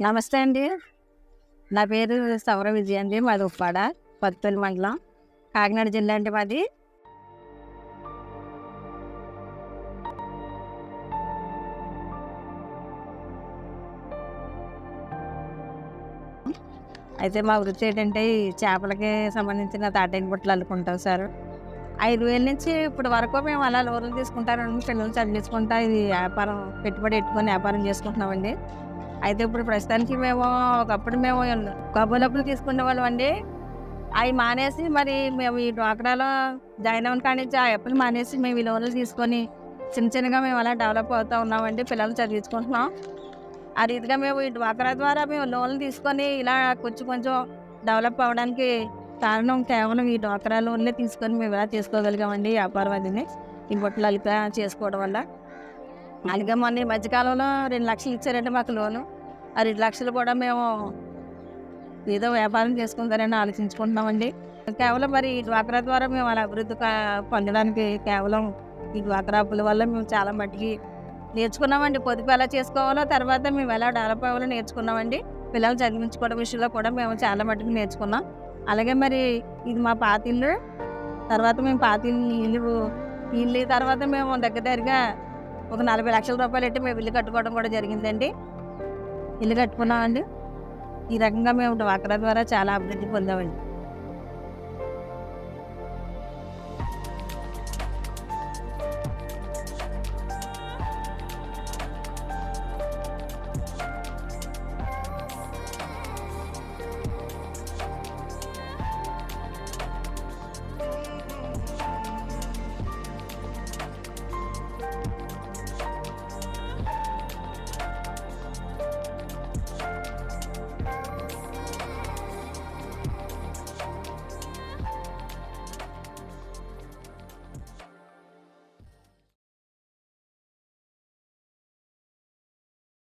నమస్తే అండి. నా పేరు సౌర విజయ అండి. మాది ఉప్పాడ, పత్తిపల్లి మండలం, కాకినాడ జిల్లా అండి మాది. అయితే మా వృత్తి ఏంటంటే, ఈ చేపలకి సంబంధించిన తాటాకు బుట్టలు అల్లుకుంటాం సారు. 5,000 నుంచి ఇప్పటి వరకు మేము అలా లోన్లు తీసుకుంటానండి. పిల్లల్ని చదివించుకుంటా ఇది వ్యాపారం పెట్టుబడి పెట్టుకొని వ్యాపారం చేసుకుంటున్నామండి. అయితే ఇప్పుడు ప్రస్తుతానికి ఒకప్పుడు మేము కబుర్లప్పులు తీసుకునేవాళ్ళం అండి. అయి మానేసి మరి మేము ఈ డ్వాక్రాలో జాయిన్ అవ్వని కాడి నుంచి ఆ అప్పులు మానేసి మేము ఈ లోన్లు తీసుకొని చిన్న చిన్నగా మేము అలా డెవలప్ అవుతా ఉన్నామండి. పిల్లల్ని చదివించుకుంటున్నాం. ఆ రీతిగా మేము ఈ డ్వాక్రా ద్వారా మేము లోన్లు తీసుకొని ఇలా కొంచెం కొంచెం డెవలప్ అవ్వడానికి కారణం కేవలం ఈ డ్వాక్రా లోన్లే తీసుకొని మేము ఇలా చేసుకోగలిగామండి. వ్యాపారం అదిని ఈ బుట్టలు అల్లిక చేసుకోవడం వల్ల. అలాగే మొన్న ఈ మధ్యకాలంలో 2,00,000 ఇచ్చారండి మాకు లోను. ఆ 2,00,000 కూడా మేము ఏదో వ్యాపారం చేసుకుంటారని ఆలోచించుకుంటున్నామండి. కేవలం మరి ఈ డ్వాక్రా ద్వారా మేము అలా అభివృద్ధి పొందడానికి కేవలం ఈ డ్వాక్రా అప్పుల వల్ల మేము చాలా మట్టికి నేర్చుకున్నామండి. పొదుపు ఎలా చేసుకోవాలో, తర్వాత మేము ఎలా డెవలప్ అవ్వాలో నేర్చుకున్నామండి. పిల్లల్ని చదివించుకోవడం విషయంలో కూడా మేము చాలా మట్టుకు నేర్చుకున్నాం. అలాగే మరి ఇది మా పాత ఇల్లు. తర్వాత మేము పాత ఇల్లు తర్వాత మేము దగ్గర దగ్గరగా ఒక 40,00,000 రూపాయలు పెట్టి మేము ఇల్లు కట్టుకోవడం కూడా జరిగిందండి. ఇల్లు కట్టుకున్నామండి. ఈ రకంగా మేము డ్వాక్రా ద్వారా చాలా అభివృద్ధి పొందామండి.